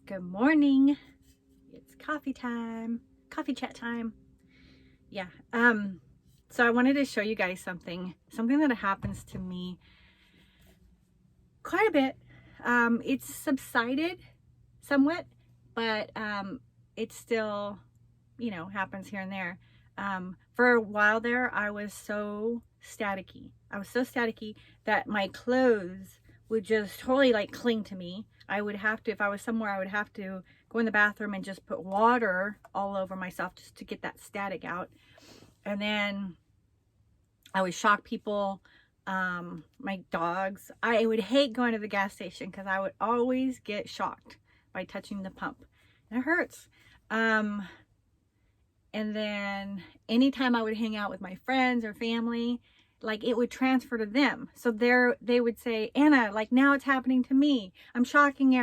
Good morning. It's coffee time. Coffee chat time. Yeah. So I wanted to show you guys something that happens to me quite a bit. It's subsided somewhat, but it still, happens here and there. For a while there, I was so staticky. That my clothes would just totally like cling to me. I would have to, if I was somewhere, I would have to go in the bathroom and just put water all over myself just to get that static out. And then I would shock people, my dogs. I would hate going to the gas station because I would always get shocked by touching the pump. And it hurts. And then anytime I would hang out with my friends or family, like it would transfer to them. So they would say, Anna, like now it's happening to me. I'm shocking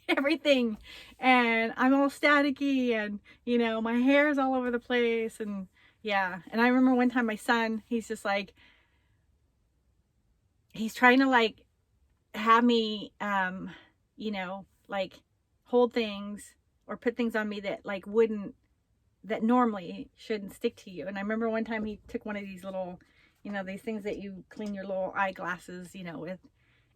everything. And I'm all staticky and, my hair's all over the place. And yeah. And I remember one time my son, he's just like, he's trying to like have me, like hold things or put things on me that like that normally shouldn't stick to you. And I remember one time he took one of these little, these things that you clean your little eyeglasses, with,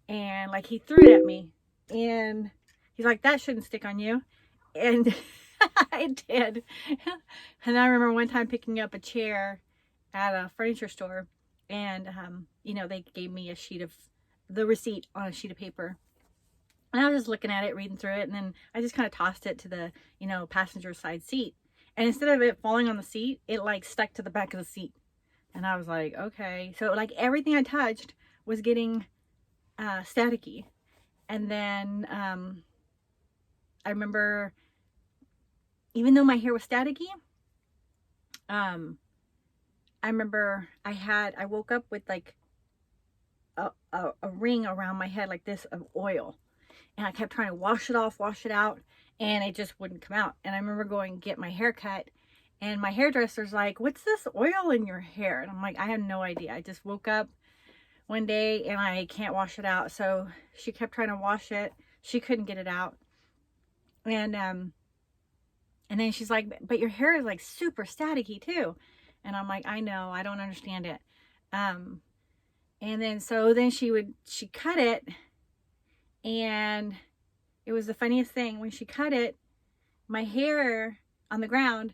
and like he threw it at me and he's like, that shouldn't stick on you. And I did. And I remember one time picking up a chair at a furniture store and, they gave me the receipt on a sheet of paper. And I was just looking at it, reading through it. And then I just kind of tossed it to the, passenger side seat. And instead of it falling on the seat, it like stuck to the back of the seat. And I was like, okay. So like everything I touched was getting staticky. And then I remember, even though my hair was staticky, I remember I woke up with like a ring around my head like this of oil. And I kept trying to wash it off, wash it out, and it just wouldn't come out. And I remember going to get my hair cut, and my hairdresser's like, what's this oil in your hair? And I'm like, I have no idea. I just woke up one day and I can't wash it out. So she kept trying to wash it. She couldn't get it out. And then she's like, but your hair is like super staticky too. And I'm like, I know, I don't understand it. And then she cut it. And it was the funniest thing. When she cut it, my hair on the ground,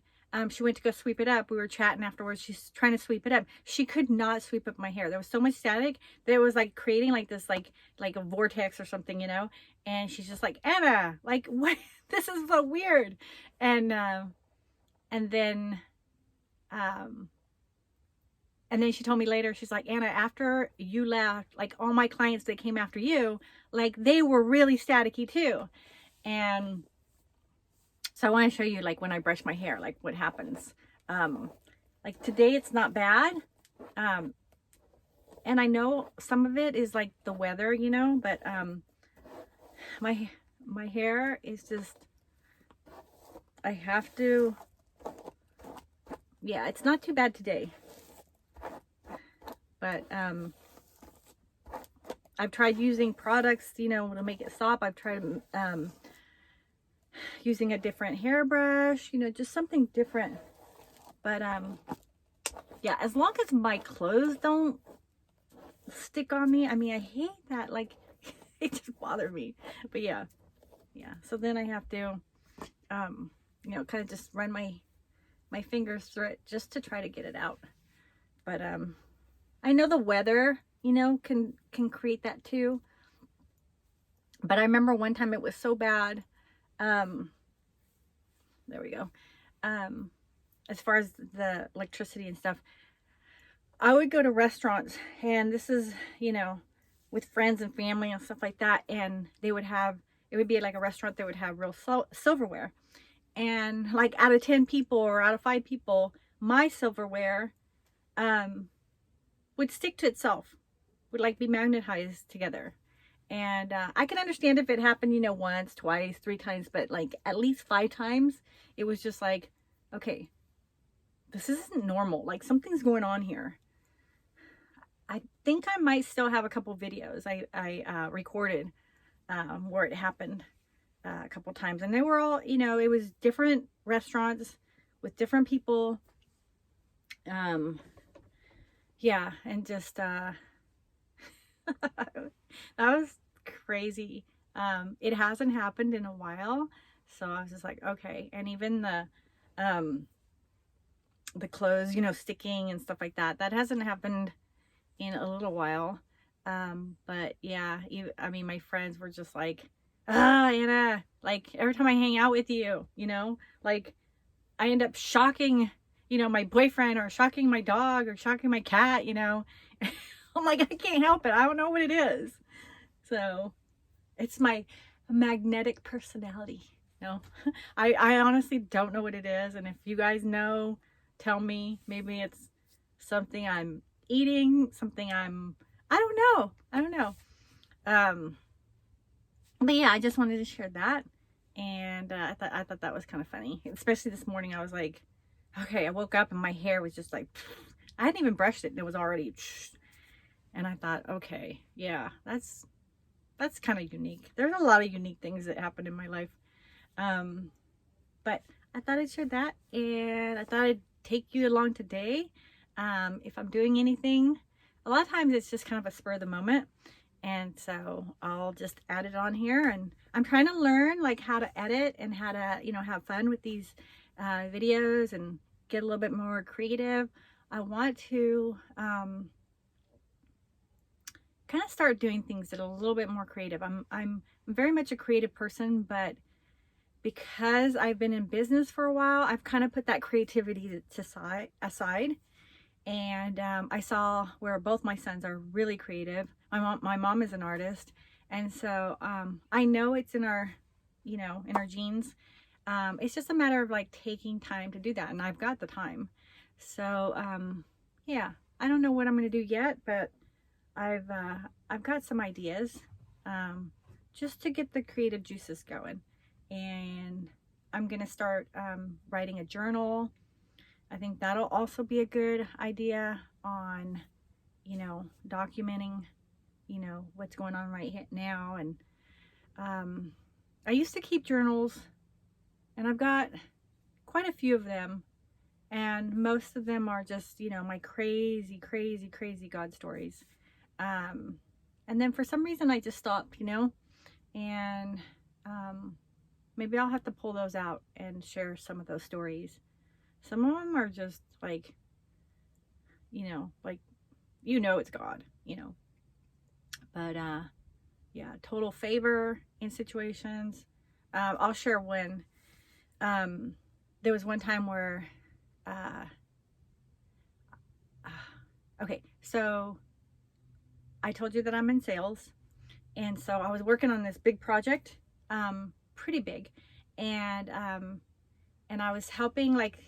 she went to go sweep it up. We were chatting afterwards. She's trying to sweep it up. She could not sweep up my hair. There was so much static that it was like creating like this, like a vortex or something, And she's just like, Anna, like, what? This is so weird. And then she told me later, she's like, Anna, after you left, like all my clients that came after you, like they were really staticky too. And so I want to show you like when I brush my hair, like what happens. Like today it's not bad. And I know some of it is like the weather, but my hair is just, I have to, yeah, it's not too bad today. But I've tried using products, to make it stop. I've tried using a different hairbrush, just something different. But yeah, as long as my clothes don't stick on me, I mean, I hate that. Like, it just bothered me. But yeah. So then I have to, kind of just run my fingers through it just to try to get it out. But I know the weather, can create that too. But I remember one time it was so bad. There we go. As far as the electricity and stuff, I would go to restaurants, and this is, with friends and family and stuff like that. And it would be like a restaurant that would have real silverware. And like out of 10 people or out of 5 people, my silverware, would stick to itself, would like be magnetized together. And I can understand if it happened, once, twice, 3 times, but like at least 5 times, it was just like, okay, this isn't normal. Like something's going on here. I think I might still have a couple videos I recorded where it happened. a couple times, and they were all, you know, it was different restaurants with different people. Yeah, and just that was crazy. It hasn't happened in a while, so I was just like, okay. And even the clothes, you know, sticking and stuff like that, that hasn't happened in a little while. But yeah, I mean, my friends were just like, ah, Anna, like every time I hang out with you, you know, like I end up shocking, you know, my boyfriend, or shocking my dog, or shocking my cat, you know. I'm like, I can't help it. I don't know what it is. So it's my magnetic personality. No, I honestly don't know what it is. And if you guys know, tell me. Maybe it's something I'm eating, something I don't know. I don't know. But yeah, I just wanted to share that. And I thought that was kind of funny. Especially this morning, I was like, okay, I woke up and my hair was just like, I hadn't even brushed it and it was already, and I thought, okay, yeah, that's kind of unique. There's a lot of unique things that happened in my life. But I thought I'd share that, and I thought I'd take you along today. If I'm doing anything, a lot of times it's just kind of a spur of the moment. And so I'll just add it on here, and I'm trying to learn like how to edit and how to, you know, have fun with these videos and get a little bit more creative. I want to kind of start doing things that are a little bit more creative. I'm very much a creative person, but because I've been in business for a while, I've kind of put that creativity aside. And I saw where both my sons are really creative. My mom is an artist, and so I know it's in our, you know, in our genes. It's just a matter of like taking time to do that, and I've got the time. So yeah, I don't know what I'm going to do yet, but I've got some ideas just to get the creative juices going. And I'm going to start writing a journal. I think that'll also be a good idea on, you know, documenting, you know, what's going on right now. And I used to keep journals, and I've got quite a few of them, and most of them are just, you know, my crazy God stories. And then for some reason I just stopped, you know, and maybe I'll have to pull those out and share some of those stories. Some of them are just like, you know, like, you know, it's God, you know. But yeah, total favor in situations. I'll share one. There was one time where okay, so I told you that I'm in sales, and so I was working on this big project, pretty big, and I was helping like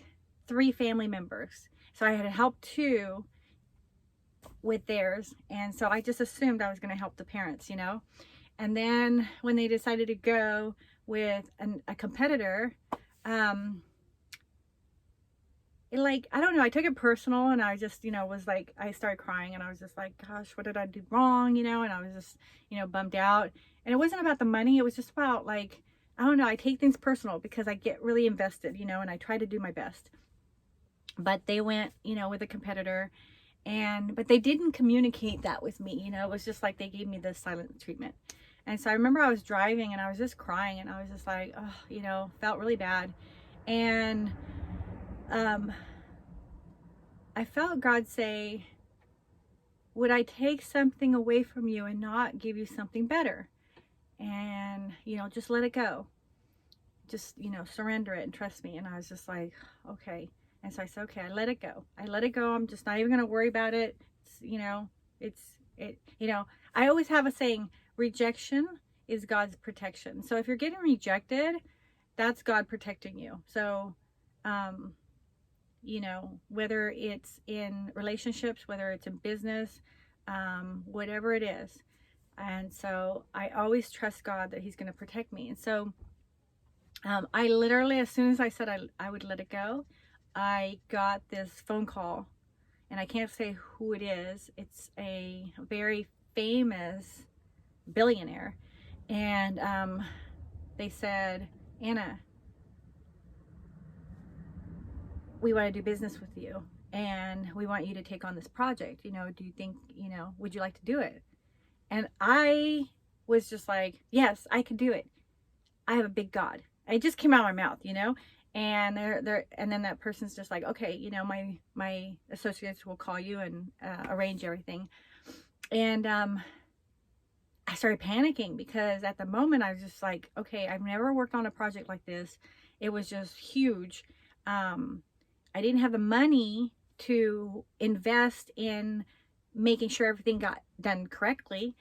3 family members. So I had helped 2 with theirs, and so I just assumed I was going to help the parents, you know. And then when they decided to go with a competitor, like, I don't know, I took it personal, and I just, you know, was like, I started crying, and I was just like, gosh, what did I do wrong, you know. And I was just, you know, bummed out. And it wasn't about the money, it was just about like, I don't know, I take things personal because I get really invested, you know, and I try to do my best. But they went, you know, with a competitor, but they didn't communicate that with me, you know. It was just like they gave me the silent treatment. And so I remember I was driving, and I was just crying, and I was just like, oh, you know, felt really bad. And I felt God say, would I take something away from you and not give you something better? And, you know, just let it go. Just, you know, surrender it and trust me. And I was just like, okay. And so I said, okay, I let it go. I let it go. I'm just not even going to worry about it. It's, you know, you know, I always have a saying, rejection is God's protection. So if you're getting rejected, that's God protecting you. So, you know, whether it's in relationships, whether it's in business, whatever it is. And so I always trust God that he's going to protect me. And so I literally, as soon as I said I would let it go, I got this phone call, and I can't say who it is. It's a very famous billionaire. And they said, Anna, we want to do business with you and we want you to take on this project. You know, do you think, you know, would you like to do it? And I was just like, yes, I could do it. I have a big God. It just came out of my mouth, you know? And and then that person's just like, okay, you know, my associates will call you and arrange everything. And I started panicking because at the moment I was just like, okay, I've never worked on a project like this. It was just huge. I didn't have the money to invest in making sure everything got done correctly.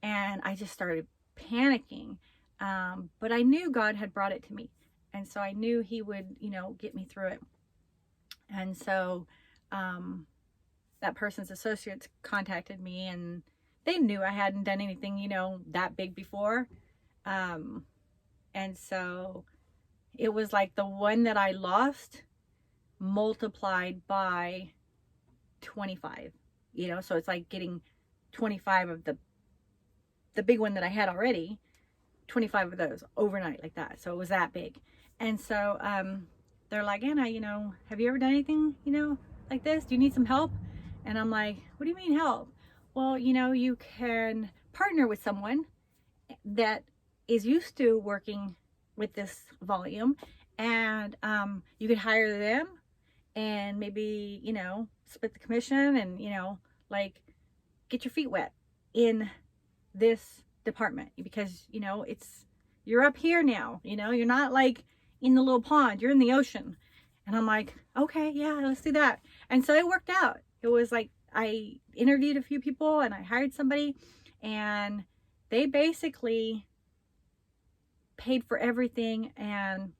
And I just started panicking. But I knew God had brought it to me. And so I knew he would, you know, get me through it. And so that person's associates contacted me, and they knew I hadn't done anything, you know, that big before. And so it was like the one that I lost multiplied by 25, you know, so it's like getting 25 of the big one that I had already, 25 of those overnight like that. So it was that big. And so they're like, Anna, you know, have you ever done anything, you know, like this? Do you need some help? And I'm like, what do you mean help? Well, you know, you can partner with someone that is used to working with this volume, and you could hire them and maybe, you know, split the commission and, you know, like get your feet wet in this department, because, you know, you're up here now, you know, you're not like in the little pond, you're in the ocean. And I'm like, okay, yeah, let's do that. And so it worked out. It was like, I interviewed a few people and I hired somebody, and they basically paid for everything and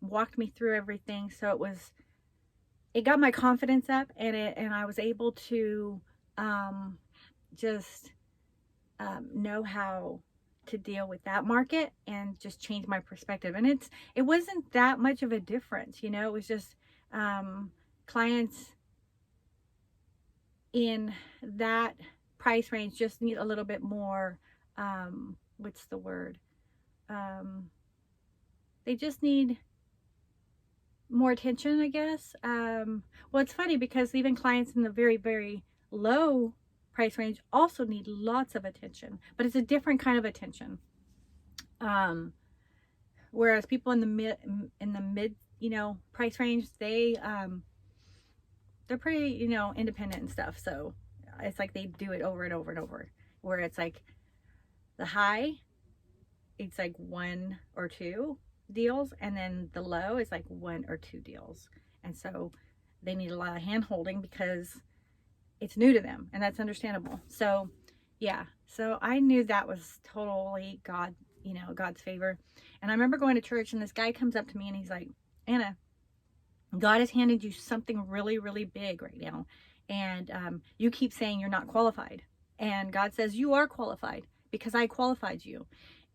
walked me through everything. So it got my confidence up, and I was able to just know how to deal with that market and just change my perspective. And it wasn't that much of a difference, you know. It was just clients in that price range just need a little bit more, what's the word? They just need more attention, I guess. Well, it's funny because even clients in the very, very low price range also need lots of attention, but it's a different kind of attention. Whereas people in the mid, you know, price range, they're pretty, you know, independent and stuff. So it's like they do it over and over and over. Where it's like the high, it's like 1 or 2 deals, and then the low is like 1 or 2 deals. And so they need a lot of hand holding because it's new to them, and that's understandable. So yeah, so I knew that was totally God, you know, God's favor. And I remember going to church, and this guy comes up to me and he's like, Anna, God has handed you something really, really big right now. And you keep saying you're not qualified. And God says you are qualified because I qualified you.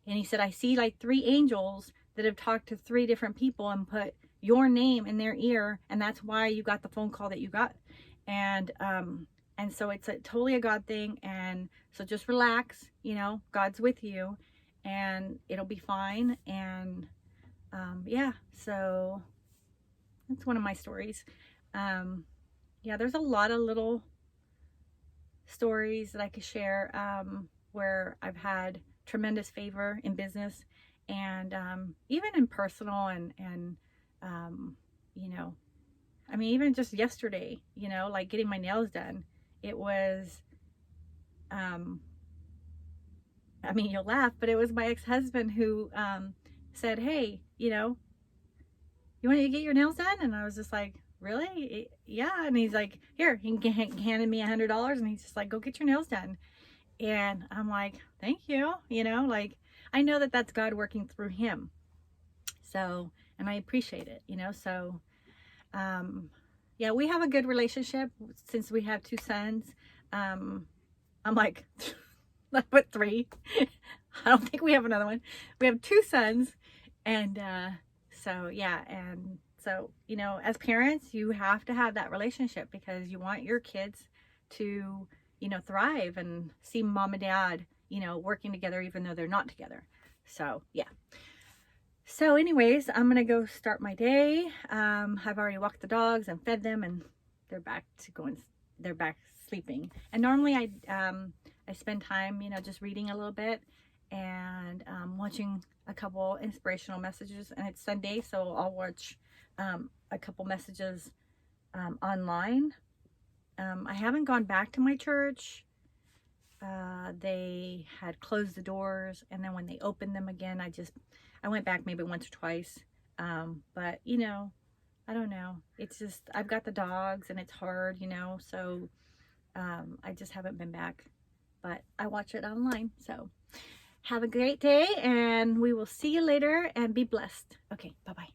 And he said, I see like 3 angels that have talked to 3 different people and put your name in their ear. And that's why you got the phone call that you got. And so it's totally a God thing. And so just relax, you know, God's with you and it'll be fine. And yeah, so that's one of my stories. Yeah, there's a lot of little stories that I could share where I've had tremendous favor in business and even in personal and you know, I mean, even just yesterday, you know, like getting my nails done, it was, I mean, you'll laugh, but it was my ex-husband who said, hey, you know, you want to get your nails done? And I was just like, really? Yeah. And he's like, here, he handed me $100, and he's just like, go get your nails done. And I'm like, thank you. You know, like, I know that that's God working through him. So, and I appreciate it, you know. So, yeah, we have a good relationship since we have 2 sons. I'm like, I put 3. I don't think we have another one. We have 2 sons. And so, yeah. And so, you know, as parents, you have to have that relationship because you want your kids to, you know, thrive and see mom and dad, you know, working together even though they're not together. So yeah. So anyways, I'm gonna go start my day. I've already walked the dogs and fed them, and they're back sleeping. And normally I spend time, you know, just reading a little bit and watching a couple inspirational messages. And it's Sunday, so I'll watch a couple messages online. I haven't gone back to my church. They had closed the doors, and then when they opened them again, I went back maybe once or twice. But you know, I don't know. It's just, I've got the dogs and it's hard, you know, so I just haven't been back, but I watch it online. So have a great day, and we will see you later, and be blessed. Okay, bye-bye.